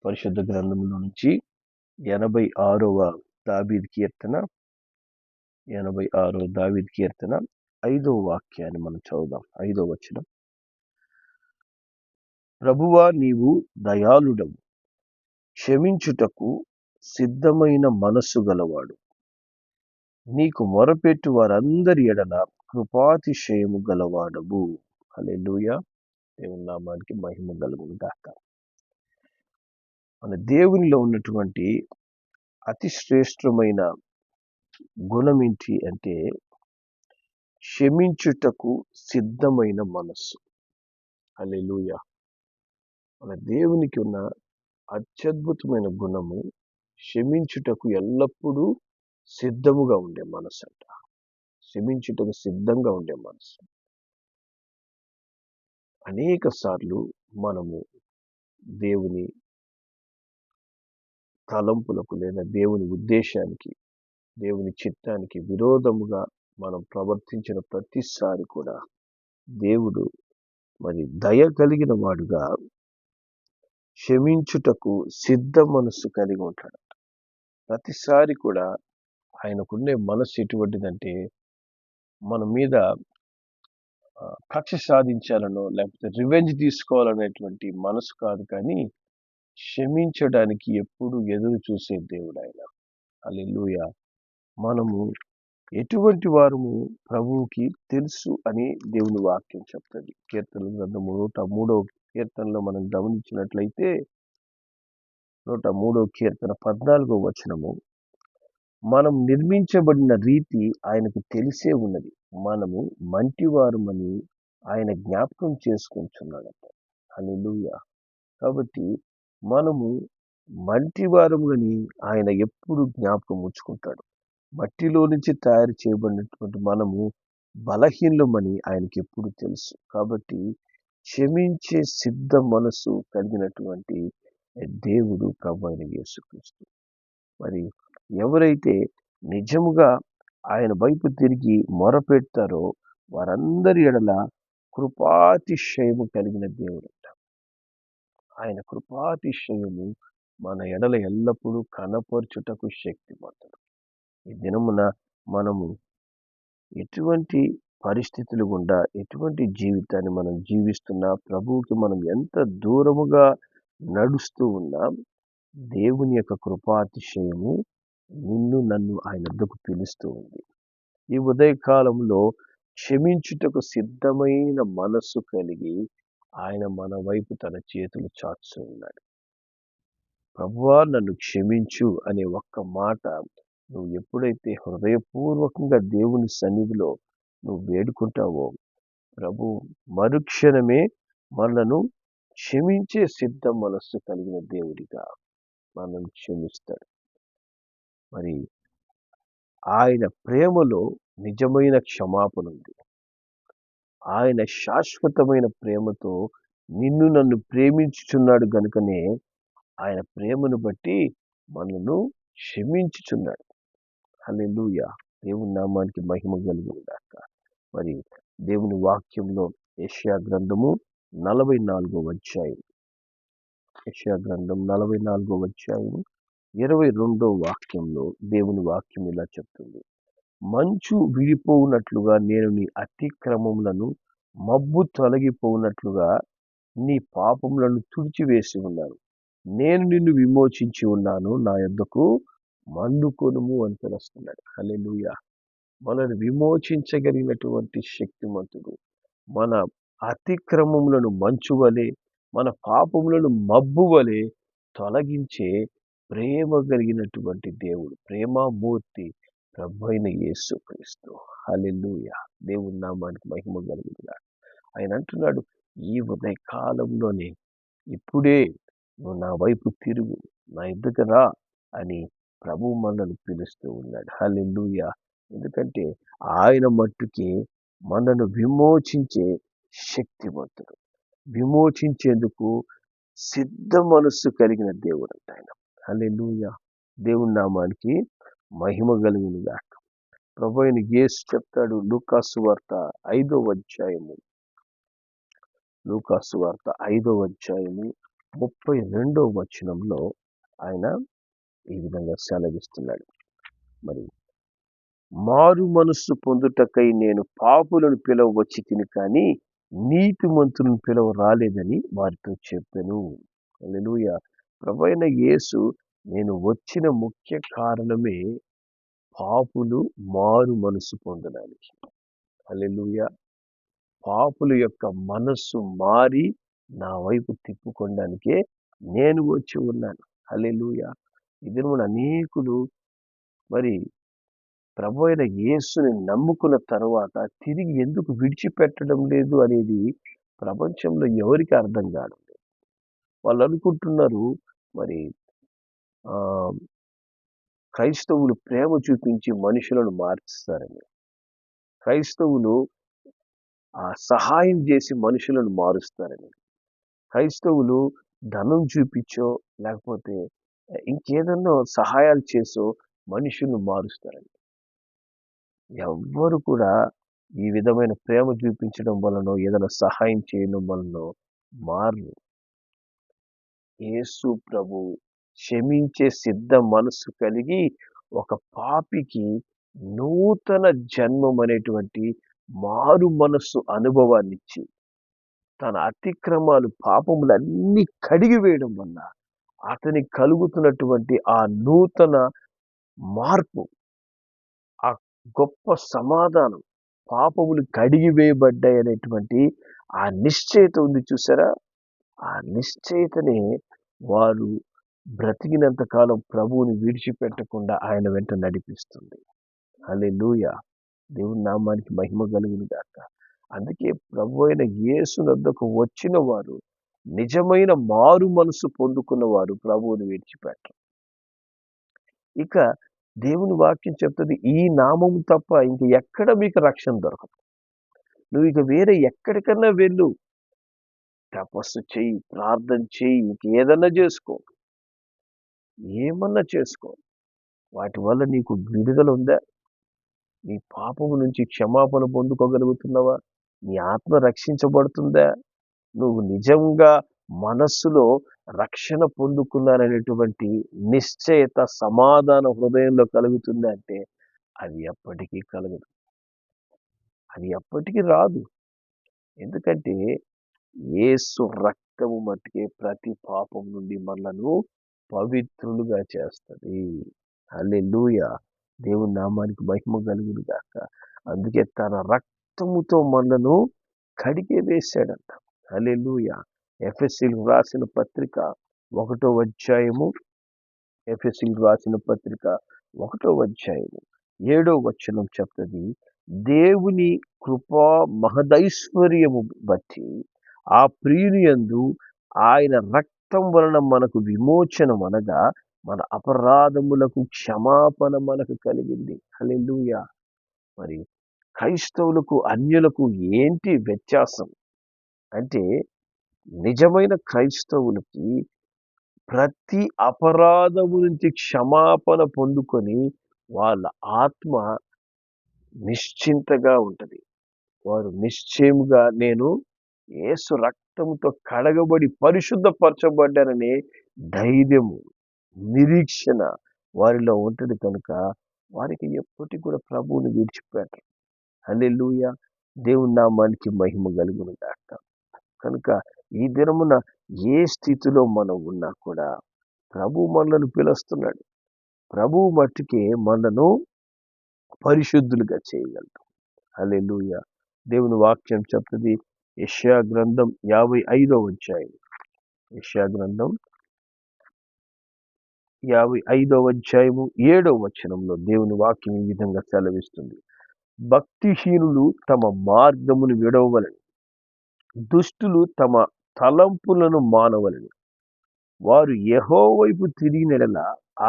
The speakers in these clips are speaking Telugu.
పరిశుద్ధ గ్రంథంలో నుంచి 86వ దావీదు కీర్తన 86వ దావీదు కీర్తన 5వ వాక్యాన్ని మనం చదువుదాం. 5వ వచనం. ప్రభువా, నీవు దయాళుడవు, క్షమించుటకు సిద్ధమైన మనస్సు గలవాడు, నీకు మొరపెట్టు వారందరి ఎడల కృపాతిశయము గలవాడవు. హల్లెలూయా. దేవుని నామానికి మహిమ కలుగును గాక. మన దేవునిలో ఉన్నటువంటి అతి శ్రేష్టమైన గుణం ఏంటి అంటే క్షమించుటకు సిద్ధమైన మనస్సు. హల్లెలూయా. మన దేవునికి ఉన్న అత్యద్భుతమైన గుణము క్షమించుటకు ఎల్లప్పుడూ సిద్ధముగా ఉండే మనస్సు అంట. క్షమించుటకు సిద్ధంగా ఉండే మనస్సు. అనేక సార్లు మనము దేవుని తలంపులకు లేదా దేవుని ఉద్దేశానికి, దేవుని చిత్తానికి విరోధముగా మనం ప్రవర్తించిన ప్రతిసారి కూడా దేవుడు మరి దయ కలిగిన వాడుగా క్షమించుటకు సిద్ధ మనస్సు కలిగి ఉంటాడు. ప్రతిసారి కూడా ఆయనకుండే మనస్సు ఎటువంటిదంటే మన మీద కక్ష సాధించాలనో లేకపోతే రివెంజ్ తీసుకోవాలనేటువంటి మనసు కాదు, కానీ క్షమించడానికి ఎప్పుడు ఎదురు చూసే దేవుడు ఆయన. హల్లెలూయా. మనము ఎటువంటి వారము ప్రభువుకి తెలుసు అని దేవుని వాక్యం చెప్తుంది. కీర్తన గ్రంథము 103వ కీర్తనలో మనం గమనించినట్లయితే 103వ కీర్తన 14వ వచనము, మనం నిర్మించబడిన రీతి ఆయనకు తెలిసే ఉన్నది, మనము మంటివారమని ఆయన జ్ఞాపకం చేసుకుంటున్నాడట. హల్లెలూయా. కాబట్టి మనము మంటివారముని ఆయన ఎప్పుడు జ్ఞాపకం ఉంచుకుంటాడు. మట్టిలో నుంచి తయారు చేయబడినటువంటి మనము బలహీనమని ఆయనకి ఎప్పుడు తెలుసు. కాబట్టి క్షమించే సిద్ధ మనసు కలిగినటువంటి దేవుడు ప్రభు అయిన యేసుక్రీస్తు. మరి ఎవరైతే నిజముగా ఆయన వైపు తిరిగి మొరపెడతారో వారందరి ఎడల కృపాతిశయము కలిగిన దేవుడు అంట. ఆయన కృపాతిశయము మన ఎడల ఎల్లప్పుడూ కనపరచుటకు శక్తిమంతుడు. ఈ దినమున మనము ఎటువంటి పరిస్థితులు గుండా ఎటువంటి జీవితాన్ని మనం జీవిస్తున్నా, ప్రభువుకి మనం ఎంత దూరముగా నడుస్తూ ఉన్నా, దేవుని యొక్క కృపాతిశయము నిన్ను నన్ను ఆయన వద్దకు పిలుస్తూ ఉంది. ఈ ఉదయకాలంలో క్షమించుటకు సిద్ధమైన మనస్సు కలిగి ఆయన మన వైపు తన చేతులు చాచుతూ ఉన్నాడు. ప్రభువా, నన్ను క్షమించు అనే ఒక్క మాట నువ్వు ఎప్పుడైతే హృదయపూర్వకంగా దేవుని సన్నిధిలో నువ్వు వేడుకుంటావో, ప్రభు మరుక్షణమే మనను క్షమించే సిద్ధ మనస్సు కలిగిన దేవుడిగా మనల్ని క్షమిస్తాడు. మరి ఆయన ప్రేమలో నిజమైన క్షమాపణ ఉంది. ఆయన శాశ్వతమైన ప్రేమతో నిన్ను నన్ను ప్రేమించుచున్నాడు గనుకనే ఆయన ప్రేమను బట్టి మనను క్షమించుచున్నాడు. హల్లెలూయా. దేవుని నామానికి మహిమ కలుగును గాక. మరి దేవుని వాక్యంలో యెషయా గ్రంథము 44వ అధ్యాయం, యెషయా గ్రంథం 44వ అధ్యాయం 22వ వాక్యంలో దేవుని వాక్యం ఇలా చెప్తుంది. మంచు విడిపోవునట్లుగా నేను నీ అతిక్రమములను, మబ్బు తొలగిపోవునట్లుగా నీ పాపములను తుడిచివేసి ఉన్నాను. నేను నిన్ను విమోచించి ఉన్నాను, నా యొద్దకు మళ్ళుకొనుము అని తెలుస్తున్నాడు. హల్లెలూయా. మనల్ని విమోచించగలిగినటువంటి శక్తిమంతుడు. మన అతిక్రమములను మంచు వలె, మన పాపములను మబ్బు వలె తొలగించే ప్రేమ కలిగినటువంటి దేవుడు, ప్రేమామూర్తి ప్రభు అయిన యేసుక్రీస్తు. హల్లెలూయా. దేవుని నామానికి మహిమ కలుగునుగాక. ఆయన అంటున్నాడు, ఈ ఉదయ కాలంలోనే ఇప్పుడే నువ్వు నా వైపు తిరుగు, నా ఎదుట రా అని ప్రభు మనల్ని పిలుస్తూ ఉన్నాడు. హల్లెలూయా. ఎందుకంటే ఆయన మట్టుకే మనను విమోచించే శక్తివంతుడు, విమోచించేందుకు సిద్ధ మనస్సు కలిగిన దేవుడు అంట ఆయన. హల్లెలూయా. దేవుని నామానికి మహిమ కలుగును గాక. ప్రభు అయిన యేసు చెప్తాడు, లూకాసు వార్త 5వ అధ్యాయము, లూకాసు వార్త 5వ అధ్యాయము 32వ వచనంలో ఆయన ఈ విధంగా సెలవిస్తున్నాడు. మరి మారు మనస్సు పొందుటకై నేను పాపులను పిలవ వచ్చి తిని కానీ నీతిమంతులను పిలవ రాలేదని వారితో చెప్పెను. హల్లెలూయా. ప్రభువైన యేసు నేను వచ్చిన ముఖ్య కారణమే పాపులు మారు మనస్సు పొందడానికి. హల్లెలూయా. పాపుల యొక్క మనస్సు మారి నా వైపు తిప్పుకోవడానికే నేను వచ్చి ఉన్నాను. హల్లెలూయా. ఈ దినమున అనేకులు మరి ప్రభువైన యేసుని నమ్ముకున్న తరువాత తిరిగి ఎందుకు విడిచిపెట్టడం లేదు అనేది ప్రపంచంలో ఎవరికి అర్థం కాదు. వాళ్ళు అనుకుంటున్నారు మరి ఆ క్రైస్తవులు ప్రేమ చూపించి మనుషులను మార్చుతారని. క్రైస్తవులు సహాయం చేసి మనుషులను మారుస్తారని. క్రైస్తవులు ధనం చూపించో లేకపోతే ఇంకేదన్నో సహాయాలు చేసో మనుషులను మారుస్తారని. ఎవ్వరు కూడా ఈ విధమైన ప్రేమ చూపించడం వలన ఏదైనా సహాయం చేయడం వలన మారు. యేసు ప్రభు క్షమించే సిద్ధ మనసు కలిగి ఒక పాపికి నూతన జన్మం అనేటువంటి మారు మనస్సు అనుభవాన్ని ఇచ్చి తన అతిక్రమాలు పాపములన్నీ కడిగి వేయడం వల్ల అతనికి కలుగుతున్నటువంటి ఆ నూతన మార్పు, ఆ గొప్ప సమాధానం, పాపములు కడిగి వేయబడ్డాయి అనేటువంటి ఆ నిశ్చయిత ఉంది చూసారా. ఆ నిశ్చయితనే వారు బ్రతికినంత కాలం ప్రభువుని విడిచిపెట్టకుండా ఆయన వెంట నడిపిస్తుంది. హల్లెలూయా. దేవుని నామానికి మహిమ కలుగును గాక. అందుకే ప్రభువైన యేసు వద్దకు వచ్చిన వారు, నిజమైన మారు మనసు పొందుకున్న వారు ప్రభువుని విడిచిపెట్టరు. ఇక దేవుని వాక్యం చెప్తుంది, ఈ నామము తప్ప ఇంక ఎక్కడ మీకు రక్షణ దొరకదు. నువ్వు ఇక వేరే ఎక్కడికన్నా వెళ్ళు, తపస్సు చెయ్యి, ప్రార్థన చెయ్యి, ఇంకేదన్నా చేసుకో, ఏమన్నా చేసుకో, వాటి వల్ల నీకు విడుదల ఉందా? నీ పాపము నుంచి క్షమాపణ పొందుకోగలుగుతున్నావా? నీ ఆత్మ రక్షించబడుతుందా? నువ్వు నిజంగా మనస్సులో రక్షణ పొందుకున్నారనేటువంటి నిశ్చయత, సమాధాన హృదయంలో కలుగుతుందా అంటే అది ఎప్పటికీ కలగదు. అది ఎప్పటికీ రాదు. ఎందుకంటే యేసు రక్తము మట్టుకే ప్రతి పాపం నుండి మనలను పవిత్రులుగా చేస్తుంది. హల్లెలూయా. దేవుని నామానికి మహిమ కలుగును గాక. అందుకే తన రక్తముతో మనలను కడిగి వేశాడంట. హల్లెలూయా. ఎఫెసీయులకు రాసిన పత్రిక 1వ అధ్యాయము, ఎఫెసీయులకు రాసిన పత్రిక 1వ అధ్యాయము 7వ వచనం చెప్తుంది, దేవుని కృపా మహదైశ్వర్యము బట్టి ఆ ప్రియుని యందు ఆయన రక్తం వలన మనకు విమోచనం అనగా మన అపరాధములకు క్షమాపణ మనకు కలిగింది. హల్లెలూయా. మరి క్రైస్తవులకు అన్యులకు ఏంటి వ్యత్యాసం అంటే, నిజమైన క్రైస్తవులకి ప్రతి అపరాధము నుంచి క్షమాపణ పొందుకొని వాళ్ళ ఆత్మ నిశ్చింతగా ఉంటది. వారు నిశ్చయముగా నేను యేసు రక్తంతో కడగబడి పరిశుద్ధపరచబడ్డాననే ధైర్యము, నిరీక్షణ వారిలో ఉంటుంది కనుక వారికి ఎప్పటికీ కూడా ప్రభువుని విడిచిపెట్టరు. హల్లెలూయా. దేవుని నామానికి మహిమ కలుగును గాక. కనుక ఈ దినమున ఏ స్థితిలో మనం ఉన్నా కూడా ప్రభు మనలను పిలుస్తున్నాడు. ప్రభువు మట్టుకే మనను పరిశుద్ధులుగా చేయగలడు. హల్లెలూయా. దేవుని వాక్యం చెప్తుంది, యెషయా గ్రంథం 55వ అధ్యాయం, యెషయా గ్రంథం 55వ అధ్యాయము 7వ వచనంలో దేవుని వాక్యం ఈ విధంగా సెలవిస్తుంది, భక్తిహీనులు తమ మార్గమును విడవవలెను, దుష్టులు తమ తలంపులను మానవలెను, వారు యెహోవా వైపు తిరిగిన యెడల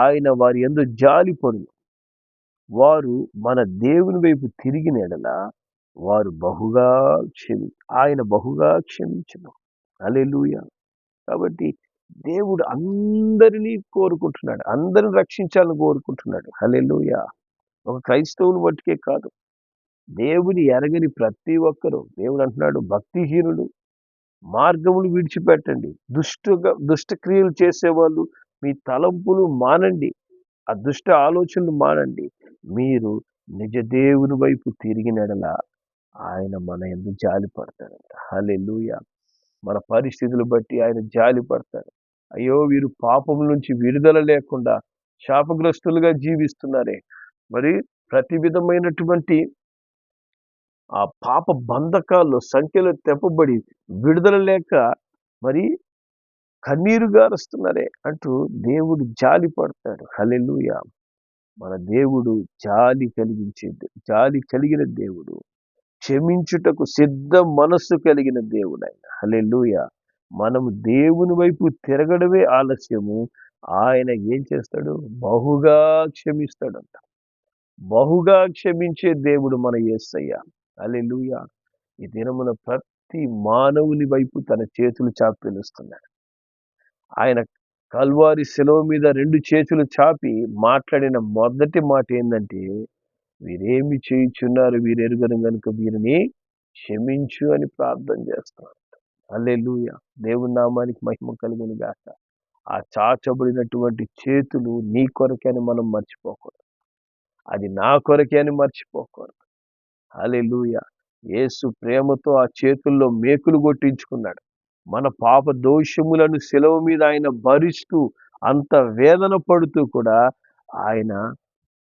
ఆయన వారి యందు జాలిపడును, వారు మన దేవుని వైపు తిరిగిన యెడల ఆయన బహుగా క్షమించును. హల్లెలూయా. కాబట్టి దేవుడు అందరినీ కోరుకుంటున్నాడు, అందరిని రక్షించాలని కోరుకుంటున్నాడు. హల్లెలూయా. ఒక క్రైస్తవులు మట్టుకే కాదు, దేవుని ఎరగని ప్రతి ఒక్కరూ, దేవుడు అంటున్నాడు భక్తిహీనులు మార్గములు విడిచిపెట్టండి. దుష్ట క్రియలు చేసేవాళ్ళు మీ తలంపులు మానండి. ఆ దుష్ట ఆలోచనలు మానండి. మీరు నిజ దేవుని వైపు తిరిగిన యెడల ఆయన మన యందు జాలి పడతాడంట. హల్లెలూయా! మన పరిస్థితులు బట్టి ఆయన జాలి పడతాడు. అయ్యో! వీరు పాపం నుంచి విడుదల లేకుండా శాపగ్రస్తులుగా జీవిస్తున్నారే. మరి ప్రతి విధమైనటువంటి ఆ పాప బంధకాల్లో సంఖ్యలో తెప్పబడి విడుదల లేక మరి కన్నీరు గారుస్తున్నారే అంటూ దేవుడు జాలి పడతాడు. హల్లెలూయా! మన దేవుడు జాలి కలిగిన దేవుడు. క్షమించుటకు సిద్ధ మనస్సు కలిగిన దేవుడాయన. హల్లెలూయా! మనము దేవుని వైపు తిరగడమే ఆలస్యము. ఆయన ఏం చేస్తాడు? బహుగా క్షమిస్తాడంట. బహుగా క్షమించే దేవుడు మన యేసయ్య. హల్లెలూయా! ఈ దినమున ప్రతి మానవుని వైపు తన చేతులు చాపి పిలుస్తున్నాడు. ఆయన కల్వారి శిలువ మీద 2 చేతులు చాపి మాట్లాడిన మొదటి మాట ఏందంటే, వీరేమి చేయుచున్నారు వీరెరుగరు గనుక వీరిని క్షమించు అని ప్రార్థన చేస్తున్నాడు. హల్లెలూయా! దేవుని నామానికి మహిమ కలుగును గాక. ఆ చాచబడినటువంటి చేతులు నీ కొరకే అని మనం మర్చిపోకూడదు. అది నా కొరకే అని మర్చిపోకూడదు. హల్లెలూయా! యేసు ప్రేమతో ఆ చేతుల్లో మేకులు కొట్టించుకున్నాడు. మన పాప దోషములను శిలువ మీద ఆయన భరిస్తూ అంత వేదన పడుతూ కూడా ఆయన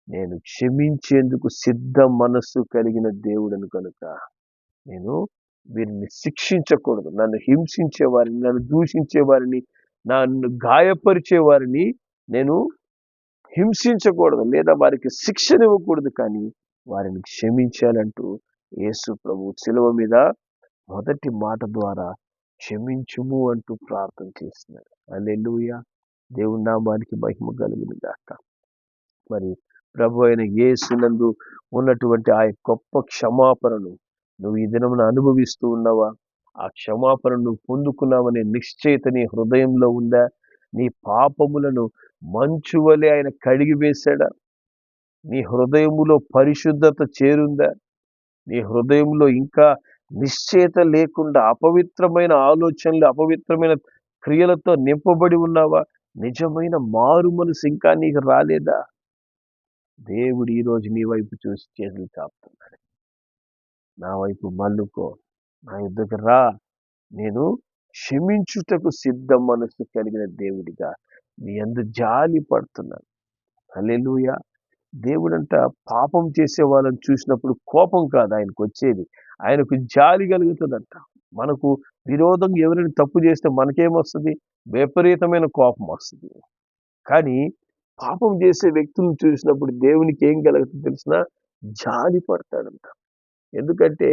నేను క్షమించేందుకు సిద్ధ మనస్సు కలిగిన దేవుడను కనుక నేను వీరిని శిక్షించకూడదు. నన్ను హింసించే వారిని, నన్ను దూషించే వారిని, నన్ను గాయపరిచే వారిని నేను హింసించకూడదు లేదా వారికి శిక్షనివ్వకూడదు, కానీ వారిని క్షమించాలంటూ యేసు ప్రభు శిలువ మీద మొదటి మాట ద్వారా క్షమించుము అంటూ ప్రార్థన చేస్తున్నాడు. హల్లెలూయా! దేవుని నామానికి మహిమ కలుగును గాక. మరి ప్రభు అయిన యేసునందు ఉన్నటువంటి ఆ గొప్ప క్షమాపణను నువ్వు ఈ దినమున అనుభవిస్తూ ఉన్నావా? ఆ క్షమాపణ నువ్వు పొందుకున్నావనే నిశ్చయిత నీ హృదయంలో ఉందా? నీ పాపములను మంచు వలె ఆయన కడిగి వేశాడా? నీ హృదయములో పరిశుద్ధత చేరుందా? నీ హృదయంలో ఇంకా నిశ్చయత లేకుండా అపవిత్రమైన ఆలోచనలు, అపవిత్రమైన క్రియలతో నింపబడి ఉన్నావా? నిజమైన మారు మనసు ఇంకా నీకు రాలేదా? దేవుడు ఈరోజు నీ వైపు చూసి చేతులు చాపుతున్నాడు. నా వైపు మల్లుకో, నా యుద్ధకు రా, నేను క్షమించుటకు సిద్ధ మనసు కలిగిన దేవుడిగా నీ యందు జాలి పడుతున్నాను. హల్లెలూయా! దేవుడంట పాపం చేసే వాళ్ళని చూసినప్పుడు కోపం కాదు ఆయనకు వచ్చేది. ఆయనకు జాలి కలుగుతుందంట. మనకు విరోధంగా ఎవరైనా తప్పు చేస్తే మనకేమొస్తది? విపరీతమైన కోపం వస్తది. కానీ పాపం చేసే వ్యక్తులను చూసినప్పుడు దేవునికి ఏం కలుగుతుందో తెలిసినా? జాలి పడతాడంట. ఎందుకంటే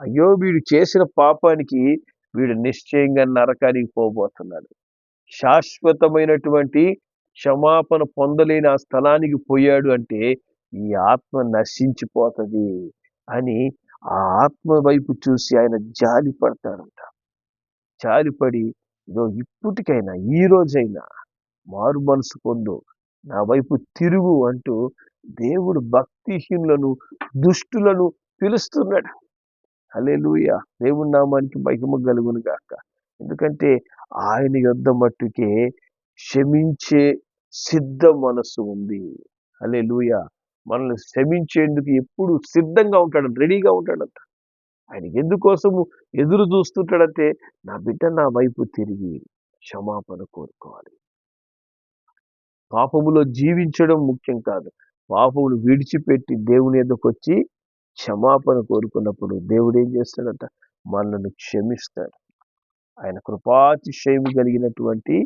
అయ్యో! వీడు చేసిన పాపానికి వీడు నిశ్చయంగా నరకానికి పోబోతున్నాడు. శాశ్వతమైనటువంటి క్షమాపణ పొందలేని ఆ స్థలానికి పోయాడు అంటే ఈ ఆత్మ నశించిపోతది అని ఆ ఆత్మ వైపు చూసి ఆయన జాలి పడతాడంట. జాలిపడి ఇదో ఇప్పటికైనా ఈ రోజైనా మారు మనసు పొందు, నా వైపు తిరుగు అంటూ దేవుడు భక్తిహీనులను, దుష్టులను పిలుస్తున్నాడు. హల్లెలూయా! దేవుని నామానికి మహిమ కలుగును గాక. ఎందుకంటే ఆయన యొద్ద మట్టుకే క్షమించే సిద్ధ మనస్సు ఉంది. హల్లెలూయా! మనల్ని క్షమించేందుకు ఎప్పుడు సిద్ధంగా ఉంటాడంట, రెడీగా ఉంటాడంట. ఆయన ఎందుకోసము ఎదురు చూస్తుంటాడంటే నా బిడ్డ నా వైపు తిరిగి క్షమాపణ కోరుకోవాలి. పాపములో జీవించడం ముఖ్యం కాదు. పాపమును విడిచిపెట్టి దేవుని యొద్దకొచ్చి క్షమాపణ కోరుకున్నప్పుడు దేవుడు ఏం చేస్తాడంట? మనల్ని క్షమిస్తాడు. ఆయన కృపాతిశయము కలిగినటువంటి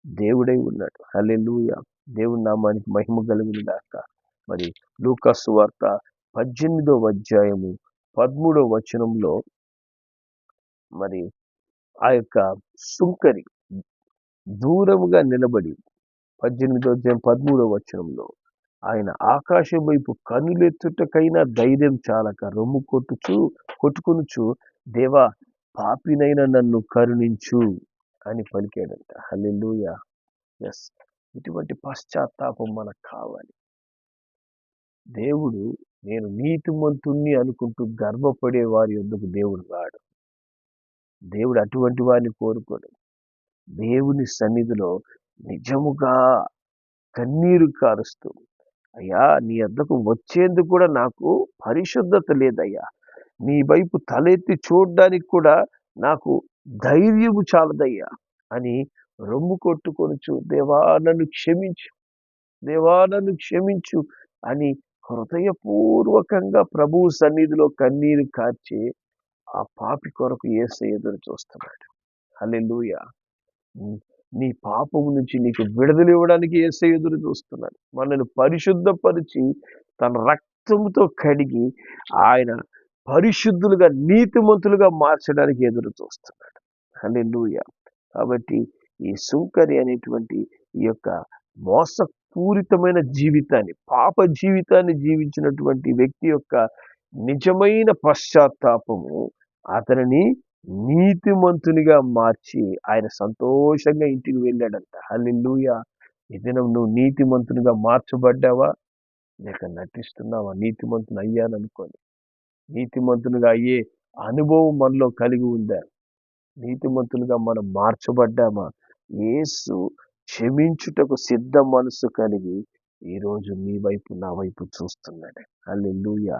దేవుడై ఉన్నాడు. హల్లెలూయా! దేవుని నామానికి మహిమ కలుగును గాక. మరి లూకా సువార్త 18వ అధ్యాయము 13వ వచనంలో మరి ఆ యొక్క సుంకరి దూరముగా నిలబడి 18వ అధ్యాయం 13వ వచనంలో ఆయన ఆకాశం వైపు కన్నులెత్తుటకైనా ధైర్యం చాలక రొమ్ము కొట్టుకొనుచు దేవా పాపినైన నన్ను కరుణించు అని పలికాడంట. హల్లెలూయా! ఎస్, ఇటువంటి పశ్చాత్తాపం మనకు కావాలి. దేవుడు నేను నీతిమంతుణ్ణి అనుకుంటూ గర్వపడే వారి యొద్దకు దేవుడు రాడు. దేవుడు అటువంటి వారిని కోరుకోడు. దేవుని సన్నిధిలో నిజముగా కన్నీరు కారుస్తూ, అయ్యా నీ వద్దకు వచ్చేందుకు కూడా నాకు పరిశుద్ధత లేదయ్యా, నీ వైపు తలెత్తి చూడడానికి కూడా నాకు ధైర్యము చాలదయ్యా అని రొమ్ము కొట్టుకొనుచు, దేవా నన్ను క్షమించు, దేవా నన్ను క్షమించు అని హృదయపూర్వకంగా ప్రభువు సన్నిధిలో కన్నీరు కార్చి ఆ పాపి కొరకు యేసయ్య ఎదురు చూస్తున్నాడు. హల్లెలూయా. నీ పాపము నుంచి నీకు విడుదల ఇవ్వడానికి యేసయ్య ఎదురు చూస్తున్నాడు. మనల్ని పరిశుద్ధపరిచి తన రక్తముతో కడిగి ఆయన పరిశుద్ధులుగా నీతిమంతులుగా మార్చడానికి ఎదురు చూస్తున్నాడు. హల్లెలూయా. కాబట్టి ఈ సుంకరి అనేటువంటి ఈ యొక్క మోసపూరితమైన జీవితాన్ని, పాప జీవితాన్ని జీవించినటువంటి వ్యక్తి యొక్క నిజమైన పశ్చాత్తాపము అతనిని నీతిమంతునిగా మార్చి ఆయన సంతోషంగా ఇంటికి వెళ్ళాడంట. హల్లెలూయా. ఈ దినం నువ్వు నీతిమంతునిగా మార్చబడ్డావా, లేక నటిస్తున్నావా? నీతిమంతుని అయ్యాననుకోని నీతిమంతునిగా అయ్యే అనుభవం మనలో కలిగి ఉందా? నీతిమంతులుగా మనం మార్చబడ్డామా? యేసు క్షమించుటకు సిద్ధ మనసు కలిగి ఈరోజు నీ వైపు నా వైపు చూస్తున్నాడు. హల్లెలూయా.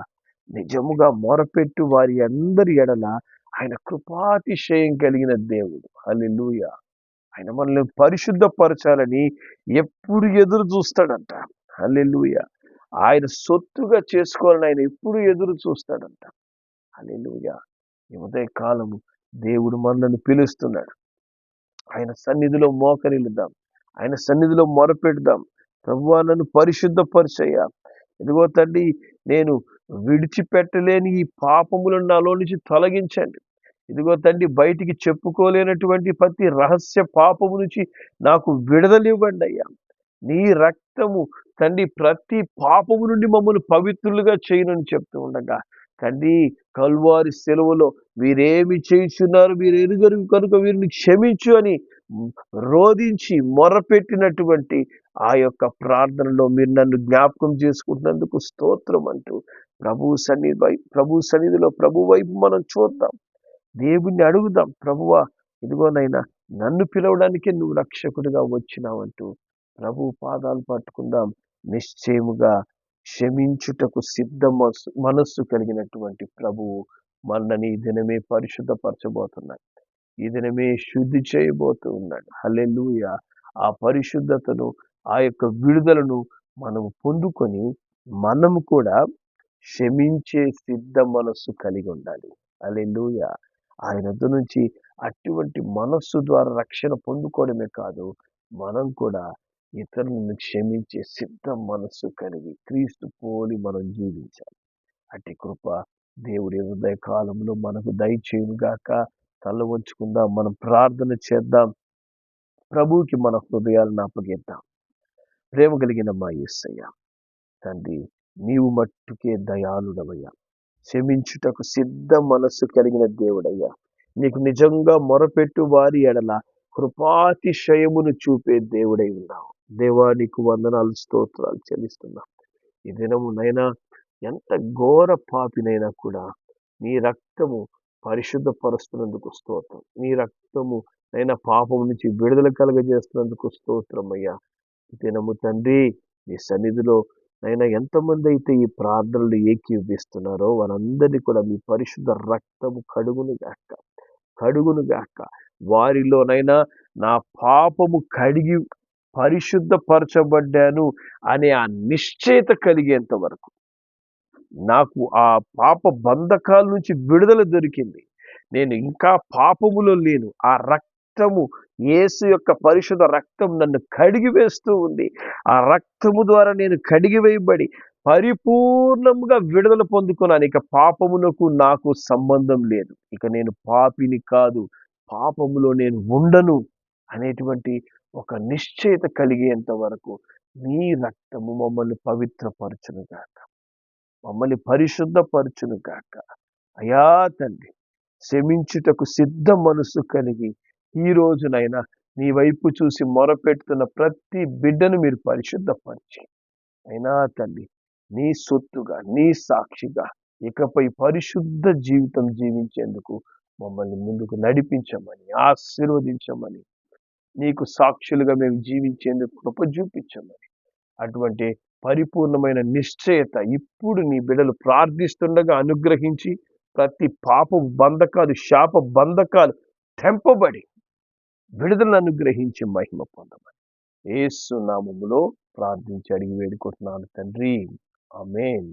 నిజముగా మొరపెట్టు వారి అందరి ఎడల ఆయన కృపాతిశయం కలిగిన దేవుడు. హల్లెలూయా. ఆయన మనల్ని పరిశుద్ధపరచాలని ఎప్పుడు ఎదురు చూస్తాడంట. హల్లెలూయా. ఆయన సొత్తుగా చేసుకోవాలని ఆయన ఎప్పుడు ఎదురు చూస్తాడంట. హల్లెలూయా. ఈ ఉదయ కాలము దేవుడు మనల్ని పిలుస్తున్నాడు. ఆయన సన్నిధిలో మోకరిల్లుదాం, ఆయన సన్నిధిలో మొరపెడదాం. ప్రభువా నన్ను పరిశుద్ధపరిచయ్యా, ఇదిగో తండ్రి నేను విడిచిపెట్టలేని ఈ పాపములను నాలో నుంచి తొలగించండి. ఇదిగో తండ్రి బయటికి చెప్పుకోలేనటువంటి ప్రతి రహస్య పాపము నుంచి నాకు విడుదలివ్వండి అయ్యా. నీ రక్తము తండ్రి ప్రతి పాపము నుండి మమ్మల్ని పవిత్రులుగా చేయనని చెప్తూ ఉండగా, తండ్రి కల్వారి సెలవులో వీరేమి చేయుచున్నారు వీరు ఎరుగరు కనుక వీరిని క్షమించు అని రోధించి మొరపెట్టినటువంటి ఆ యొక్క ప్రార్థనలో మీరు నన్ను జ్ఞాపకం చేసుకుంటున్నందుకు స్తోత్రం అంటూ ప్రభు సన్నిధిలో ప్రభు వైపు మనం చూద్దాం, దేవుణ్ణి అడుగుదాం. ప్రభువా ఇదిగోనైనా నన్ను పిలవడానికే నువ్వు రక్షకుడిగా వచ్చినావంటూ ప్రభు పాదాలు పట్టుకుందాం. నిశ్చయముగా క్షమించుటకు సిద్ధ మనస్సు కలిగినటువంటి ప్రభువు మనని ఈ దినమే పరిశుద్ధపరచబోతున్నాడు. ఈ దినమే శుద్ధి చేయబోతూ ఉన్నాడు. హల్లెలూయా. ఆ పరిశుద్ధతను, ఆ యొక్క విడుదలను మనము పొందుకొని మనము కూడా క్షమించే సిద్ధ మనస్సు కలిగి ఉండాలి. హల్లెలూయా. ఆయన వద్ద నుంచి అటువంటి మనస్సు ద్వారా రక్షణ పొందుకోవడమే కాదు, మనం కూడా ఇతరులను క్షమించే సిద్ధ మనస్సు కలిగి క్రీస్తు పోలి మనం జీవించాలి. అట్టి కృప దేవుడి ఉదయ కాలంలో మనకు దయచేయును గాక. తల వంచుకుందాం, మనం ప్రార్థన చేద్దాం, ప్రభువుకి మన హృదయాలను అప్పగిద్దాం. ప్రేమ కలిగిన మా యేసయ్య తండ్రి, నీవు మట్టుకే దయాళుడవయ్యా, క్షమించుటకు సిద్ధ మనస్సు కలిగిన దేవుడయ్యా, నీకు నిజంగా మొరపెట్టు వారి ఎడల కృపాతిశయమును చూపే దేవుడై ఉన్నావు. దేవా నీకు వందనాలు, స్తోత్రాలు చెల్లిస్తున్నాం. ఈ దినమునైనా ఎంత ఘోర పాపినైనా కూడా నీ రక్తము పరిశుద్ధపరుస్తున్నందుకు స్తోత్రం. నీ రక్తము నైనా పాపం నుంచి విడుదల కలగజేస్తున్నందుకు స్తోత్రం అయ్యా. దినము తండ్రి నీ సన్నిధిలో నైనా ఎంతమంది అయితే ఈ ప్రార్థనలు ఏకీవిస్తున్నారో వారందరినీ కూడా మీ పరిశుద్ధ రక్తము కడుగును గాక. వారిలోనైనా నా పాపము కడిగి పరిశుద్ధపరచబడ్డాను అనే ఆ నిశ్చయత కలిగేంత వరకు, నాకు ఆ పాప బంధకాల నుంచి విడుదల దొరికింది, నేను ఇంకా పాపములో లేను, ఆ రక్తము యేసు యొక్క పరిశుద్ధ రక్తం నన్ను కడిగి వేస్తూ ఉంది, ఆ రక్తము ద్వారా నేను కడిగి వేయబడి పరిపూర్ణంగా విడుదల పొందుకున్నాను. ఇక పాపమునకు నాకు సంబంధం లేదు, ఇక నేను పాపిని కాదు, పాపములో నేను ఉండను అనేటువంటి ఒక నిశ్చయత కలిగేంత వరకు నీ రక్తము మమ్మల్ని పవిత్రపరచును గాక, మమ్మల్ని పరిశుద్ధపరచును గాక. అయా తండ్రి, క్షమించుటకు సిద్ధ మనసు కలిగి ఈ రోజునైనా నీ వైపు చూసి మొరపెడుతున్న ప్రతి బిడ్డను మీరు పరిశుద్ధపరిచి, అయినా తండ్రి నీ సొత్తుగా, నీ సాక్షిగా ఇకపై పరిశుద్ధ జీవితం జీవించేందుకు మమ్మల్ని ముందుకు నడిపించమని, ఆశీర్వదించమని, నీకు సాక్షులుగా మేము జీవించేందుకు కృప చూపించమని, అటువంటి పరిపూర్ణమైన నిశ్చయత ఇప్పుడు నీ బిడ్డలు ప్రార్థిస్తుండగా అనుగ్రహించి ప్రతి పాప బంధకాలు, శాప బంధకాలు తెంపబడి విడుదలను అనుగ్రహించి మహిమ పొందమని యేసు నామములో ప్రార్థించి అడిగి వేడుకుంటున్నాను తండ్రి. ఆమేన్.